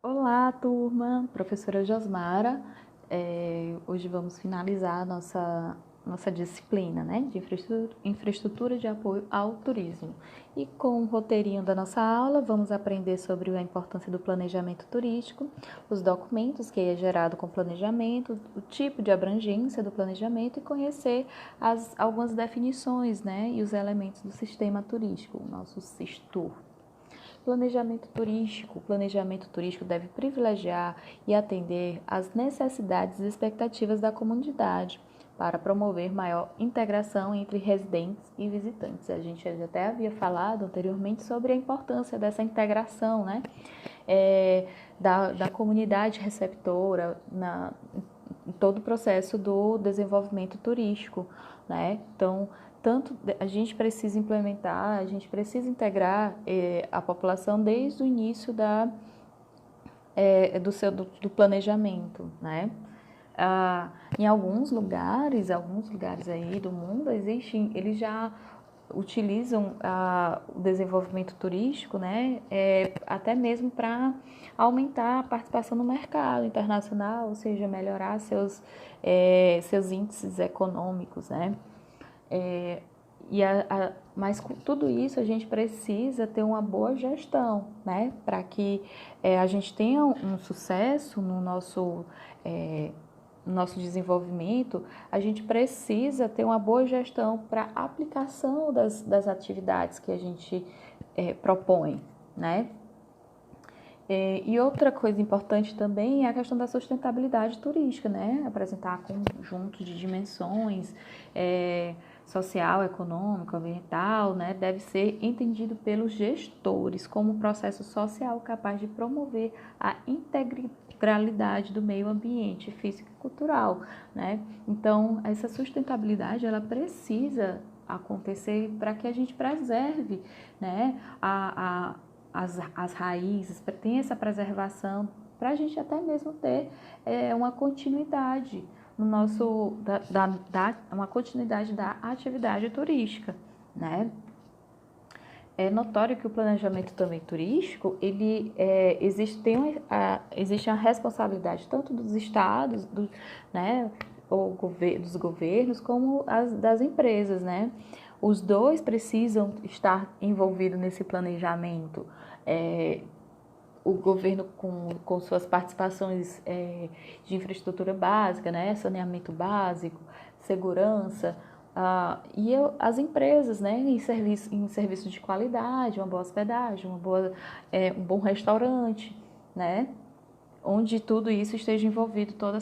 Olá, turma! Professora Josmara. Hoje vamos finalizar a nossa disciplina, né, de infraestrutura de apoio ao turismo. E com o roteirinho da nossa aula, vamos aprender sobre a importância do planejamento turístico, os documentos que é gerado com planejamento, o tipo de abrangência do planejamento e conhecer algumas definições, né, e os elementos do sistema turístico, o nosso SISTUR. Planejamento turístico. O planejamento turístico deve privilegiar e atender às necessidades e expectativas da comunidade para promover maior integração entre residentes e visitantes. A gente até havia falado anteriormente sobre a importância dessa integração, né? Da comunidade receptora em todo o processo do desenvolvimento turístico, né? Então, tanto a gente precisa implementar, a gente precisa integrar a população desde o início do planejamento, né? Em alguns lugares aí do mundo existem, eles já utilizam o desenvolvimento turístico, né, até mesmo para aumentar a participação no mercado internacional, ou seja, melhorar seus índices econômicos, né? Mas com tudo isso a gente precisa ter uma boa gestão, né? Para que a gente tenha um sucesso no nosso desenvolvimento, a gente precisa ter uma boa gestão para a aplicação das atividades que a gente propõe, né? E outra coisa importante também é a questão da sustentabilidade turística, né? Apresentar conjuntos de dimensões social, econômico, ambiental, né? Deve ser entendido pelos gestores como um processo social capaz de promover a integralidade do meio ambiente físico e cultural, né? Então, essa sustentabilidade, ela precisa acontecer para que a gente preserve, né, as raízes, tem essa preservação, para a gente até mesmo ter uma continuidade no nosso, uma continuidade da atividade turística, né? É notório que o planejamento também turístico, existe a responsabilidade tanto dos estados, né, dos governos, como das empresas, né? Os dois precisam estar envolvidos nesse planejamento. O governo com suas participações de infraestrutura básica, né, saneamento básico, segurança, as empresas, né, em serviço de qualidade, uma boa hospedagem, um bom restaurante, né, onde tudo isso esteja envolvido, toda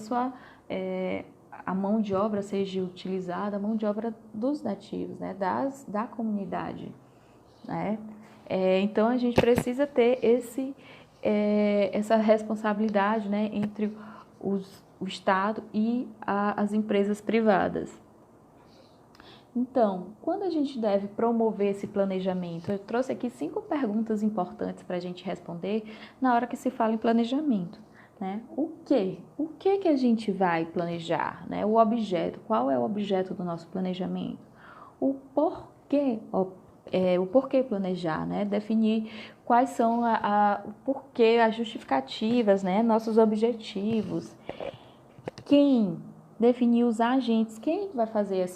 a mão de obra seja utilizada, a mão de obra dos nativos, né, da comunidade, né. Então, a gente precisa ter essa responsabilidade, né, entre o Estado e as empresas privadas. Então, quando a gente deve promover esse planejamento? Eu trouxe aqui 5 perguntas importantes para a gente responder na hora que se fala em planejamento, né? O que? O que a gente vai planejar, né? O objeto, qual é o objeto do nosso planejamento? O porquê, o porquê planejar, né? Definir quais são o porquê, as justificativas, né? Nossos objetivos. Quem definir os agentes, quem vai fazer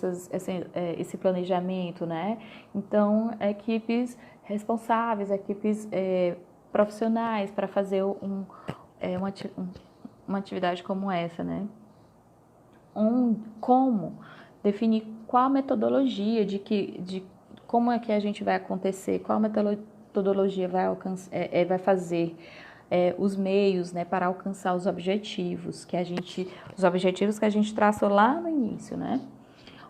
esse planejamento, né? Então, equipes responsáveis, equipes profissionais para fazer uma atividade como essa, né? Como definir qual a metodologia de como é que a gente vai acontecer, qual metodologia vai fazer os meios, né, para alcançar os objetivos que a gente traçou lá no início, né?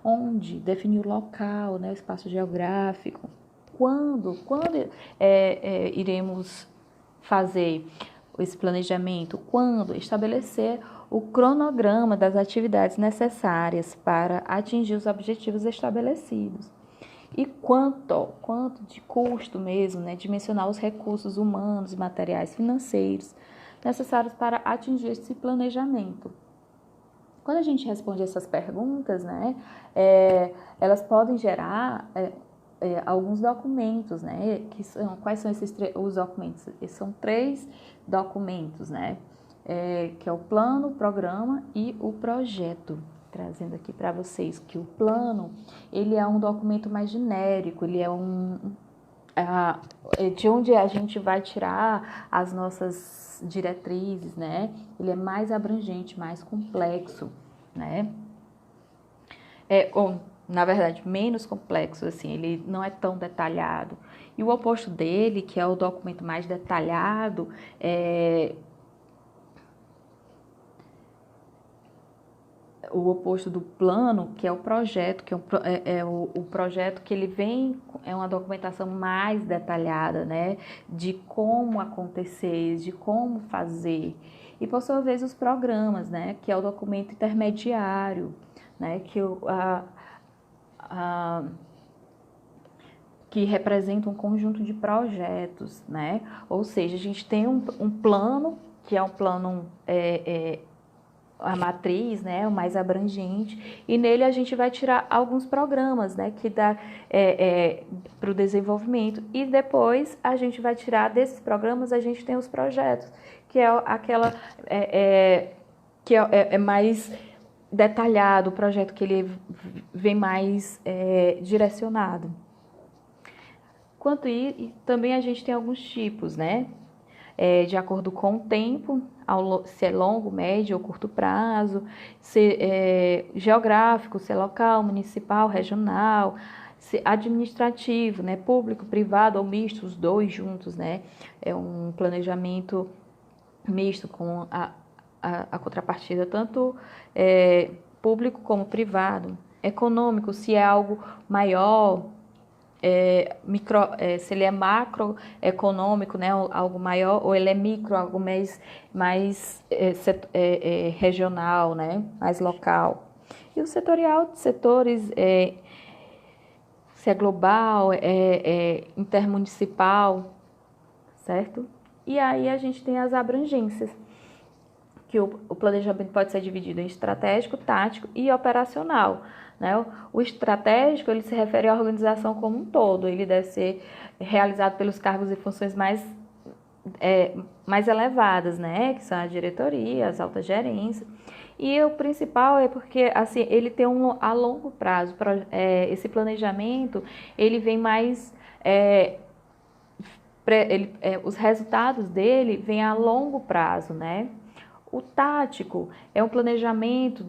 Onde definir o local, né, o espaço geográfico, quando iremos fazer esse planejamento, quando estabelecer o cronograma das atividades necessárias para atingir os objetivos estabelecidos. E quanto de custo mesmo, né? Dimensionar os recursos humanos, materiais, financeiros necessários para atingir esse planejamento. Quando a gente responde essas perguntas, né, elas podem gerar alguns documentos, né? Quais são os documentos? São 3 documentos, né? Que é o plano, o programa e o projeto. Trazendo aqui para vocês que o plano, ele é um documento mais genérico, ele é de onde a gente vai tirar as nossas diretrizes, né? Ele é mais abrangente, mais complexo, né? Ou, na verdade, menos complexo, assim, ele não é tão detalhado. E o oposto dele, que é o documento mais detalhado, o oposto do plano, que é o projeto, que o projeto que ele vem, é uma documentação mais detalhada, né, de como acontecer, de como fazer. E, por sua vez, os programas, né, que é o documento intermediário, né, que representa um conjunto de projetos, né, ou seja, a gente tem um plano, que é um plano a matriz, né, o mais abrangente, e nele a gente vai tirar alguns programas, né, que dá para o desenvolvimento, e depois a gente vai tirar desses programas, a gente tem os projetos, que é aquela que é mais detalhado, o projeto que ele vem mais direcionado. Quanto isso, também a gente tem alguns tipos, né? De acordo com o tempo, se é longo, médio ou curto prazo, se geográfico, se é local, municipal, regional, se administrativo, né? Público, privado ou misto, os dois juntos, né? É um planejamento misto com a contrapartida tanto público como privado. Econômico, se é algo maior, se ele é macroeconômico, né, algo maior, ou ele é micro, algo mais regional, né, mais local. E o setorial de setores, se é global, intermunicipal, certo? E aí a gente tem as abrangências, que o planejamento pode ser dividido em estratégico, tático e operacional. Né? O estratégico, ele se refere à organização como um todo, ele deve ser realizado pelos cargos e funções mais elevadas, né? Que são a diretoria, as altas gerências. E o principal é porque assim, ele tem a longo prazo. Esse planejamento, ele vem mais... os resultados dele vêm a longo prazo, né? O tático é um planejamento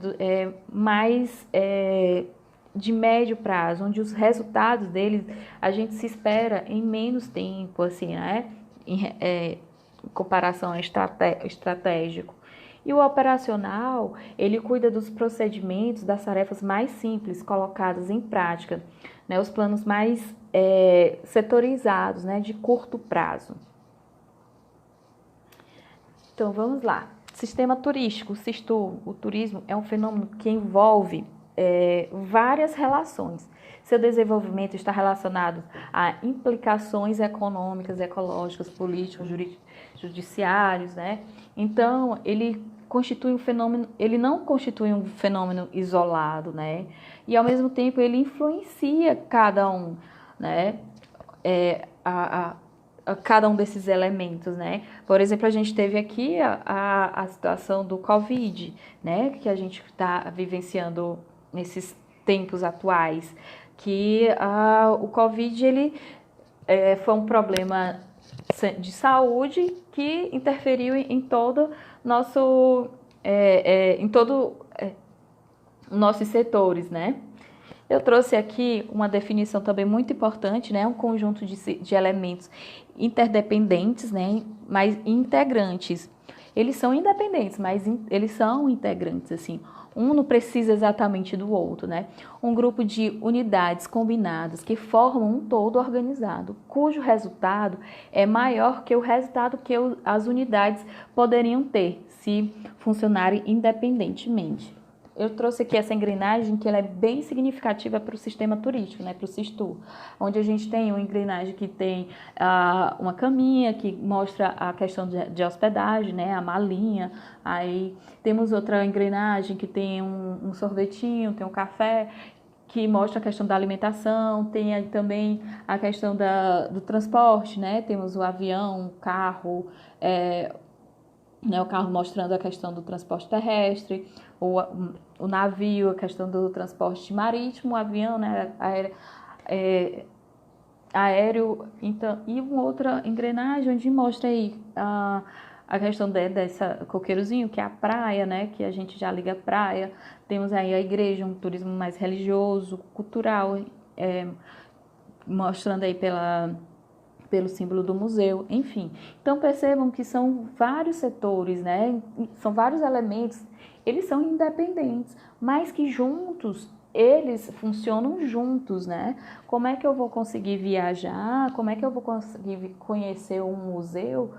mais de médio prazo, onde os resultados dele a gente se espera em menos tempo, assim, né? Em comparação ao estratégico. E o operacional, ele cuida dos procedimentos, das tarefas mais simples colocadas em prática, né? Os planos mais setorizados, né? De curto prazo. Então, vamos lá. Sistema turístico, o turismo é um fenômeno que envolve várias relações. Seu desenvolvimento está relacionado a implicações econômicas, ecológicas, políticas, judiciários, né? Então, ele não constitui um fenômeno isolado, né? E ao mesmo tempo ele influencia cada um, né? Cada um desses elementos, né? Por exemplo, a gente teve aqui a situação do Covid, né? Que a gente está vivenciando nesses tempos atuais, que o Covid, ele foi um problema de saúde que interferiu em todo nosso, em todo nossos setores, né? Eu trouxe aqui uma definição também muito importante, né? Um conjunto de elementos interdependentes, né? Mas integrantes. Eles são independentes, mas eles são integrantes, assim. Um não precisa exatamente do outro, né? Um grupo de unidades combinadas que formam um todo organizado, cujo resultado é maior que o resultado que as unidades poderiam ter se funcionarem independentemente. Eu trouxe aqui essa engrenagem que ela é bem significativa para o sistema turístico, né, para o SISTU, onde a gente tem uma engrenagem que tem uma caminha que mostra a questão de hospedagem, né, a malinha, aí temos outra engrenagem que tem um sorvetinho, tem um café, que mostra a questão da alimentação, tem aí também a questão do transporte, né? Temos o avião, o carro, né, o carro mostrando a questão do transporte terrestre, o navio, a questão do transporte marítimo, o avião, né, aéreo, então, e uma outra engrenagem onde mostra aí a questão dessa coqueirozinho, que é a praia, né, que a gente já liga a praia, temos aí a igreja, um turismo mais religioso, cultural, mostrando aí pelo símbolo do museu, enfim. Então percebam que são vários setores, né? São vários elementos, eles são independentes, mas que juntos eles funcionam juntos, né? Como é que eu vou conseguir viajar? Como é que eu vou conseguir conhecer um museu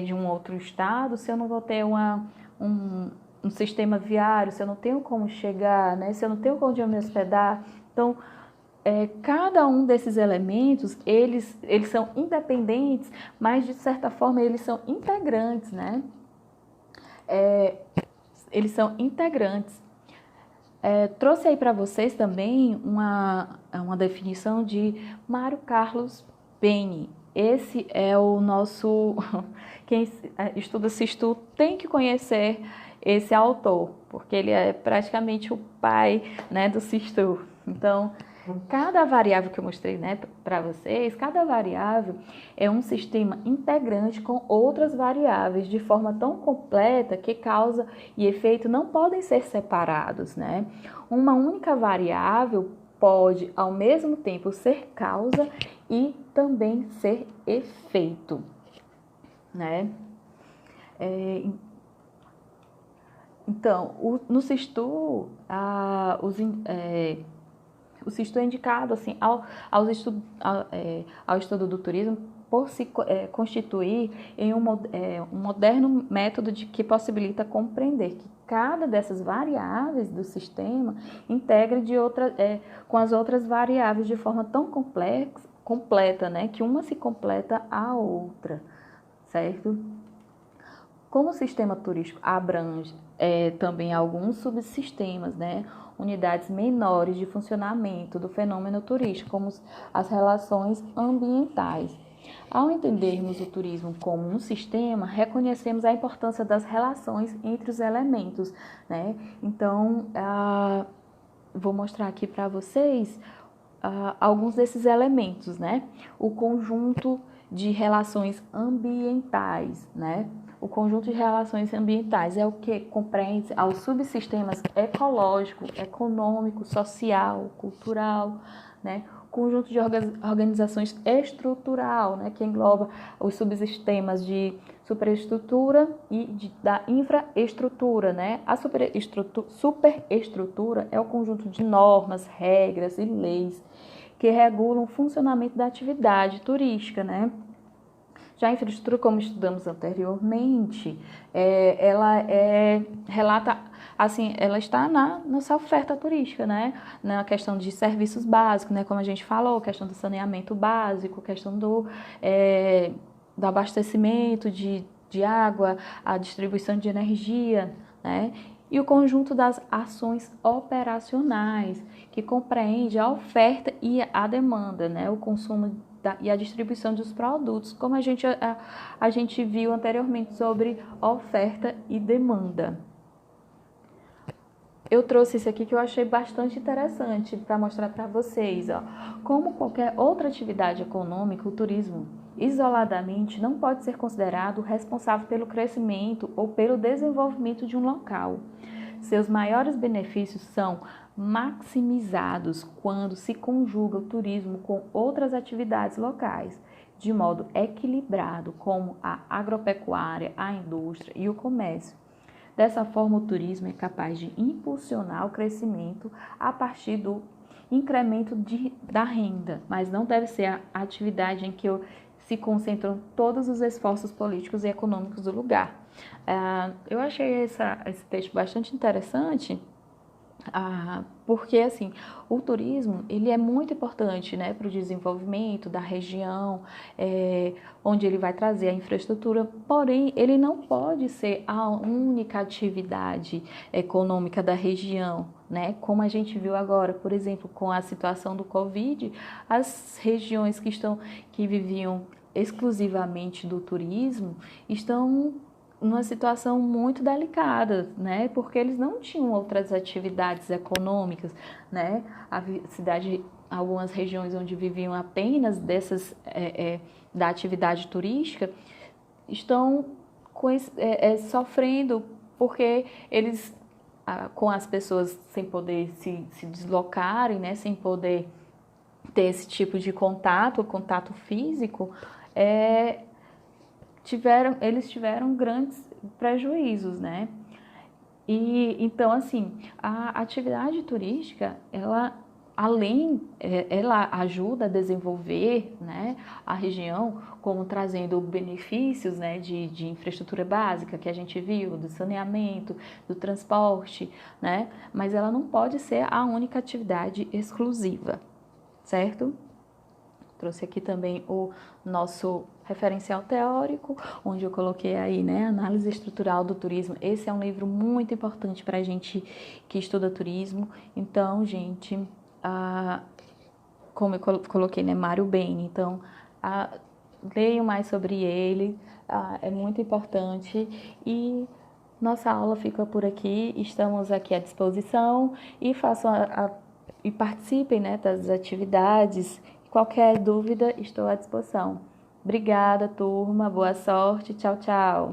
de um outro estado se eu não vou ter um sistema viário, se eu não tenho como chegar, né? Se eu não tenho onde me hospedar? Então, cada um desses elementos, eles são independentes, mas de certa forma eles são integrantes, né? Eles são integrantes. Trouxe aí para vocês também uma definição de Mário Carlos Beni. Esse é o nosso... Quem estuda Sistu tem que conhecer esse autor, porque ele é praticamente o pai, né, do Sistu. Então, cada variável que eu mostrei, né, para vocês, cada variável é um sistema integrante com outras variáveis de forma tão completa que causa e efeito não podem ser separados, né? Uma única variável pode, ao mesmo tempo, ser causa e também ser efeito, né? Então, no Sistu, o Sistu é indicado assim, ao estudo do turismo por se constituir em um moderno método que possibilita compreender que cada dessas variáveis do sistema integra com as outras variáveis de forma tão completa, né, que uma se completa à outra, certo? Como o sistema turístico abrange também alguns subsistemas, né, unidades menores de funcionamento do fenômeno turístico, como as relações ambientais. Ao entendermos o turismo como um sistema, reconhecemos a importância das relações entre os elementos, né? Então, vou mostrar aqui para vocês alguns desses elementos, né? O conjunto de relações ambientais, né? O conjunto de relações ambientais é o que compreende aos subsistemas ecológico, econômico, social, cultural, né? Conjunto de organizações estrutural, né? Que engloba os subsistemas de superestrutura e da infraestrutura, né? A superestrutura é o conjunto de normas, regras e leis que regulam o funcionamento da atividade turística, né? Já a infraestrutura, como estudamos anteriormente, relata, assim, ela está na nossa oferta turística, né? Na questão de serviços básicos, né? Como a gente falou, questão do saneamento básico, questão do abastecimento de água, a distribuição de energia, né? E o conjunto das ações operacionais, que compreende a oferta e a demanda, né? O consumo e a distribuição dos produtos, como a gente viu anteriormente sobre oferta e demanda. Eu trouxe esse aqui que eu achei bastante interessante para mostrar para vocês. Ó. Como qualquer outra atividade econômica, o turismo isoladamente não pode ser considerado responsável pelo crescimento ou pelo desenvolvimento de um local. Seus maiores benefícios são maximizados quando se conjuga o turismo com outras atividades locais, de modo equilibrado, como a agropecuária, a indústria e o comércio. Dessa forma, o turismo é capaz de impulsionar o crescimento a partir do incremento da renda, mas não deve ser a atividade em que se concentram todos os esforços políticos e econômicos do lugar. Eu achei esse texto bastante interessante, Porque assim, o turismo ele é muito importante, né, para o desenvolvimento da região, onde ele vai trazer a infraestrutura, porém ele não pode ser a única atividade econômica da região, né? Como a gente viu agora, por exemplo, com a situação do Covid, as regiões que viviam exclusivamente do turismo estão numa situação muito delicada, né? Porque eles não tinham outras atividades econômicas, né? A cidade, algumas regiões onde viviam apenas da atividade turística, estão sofrendo porque eles, com as pessoas sem poder se deslocarem, né? Sem poder ter esse tipo de contato físico, eles tiveram grandes prejuízos, né? E então, assim, a atividade turística, ela ajuda a desenvolver, né, a região, como trazendo benefícios, né, de infraestrutura básica que a gente viu, do saneamento, do transporte, né? Mas ela não pode ser a única atividade exclusiva, certo? Trouxe aqui também o nosso referencial teórico, onde eu coloquei aí, né, Análise Estrutural do Turismo. Esse é um livro muito importante para a gente que estuda turismo. Então, gente, como eu coloquei, né, Mário Beni. Então, leiam mais sobre ele, é muito importante. E nossa aula fica por aqui. Estamos aqui à disposição e e participem, né, das atividades. Qualquer dúvida, estou à disposição. Obrigada, turma. Boa sorte. Tchau, tchau.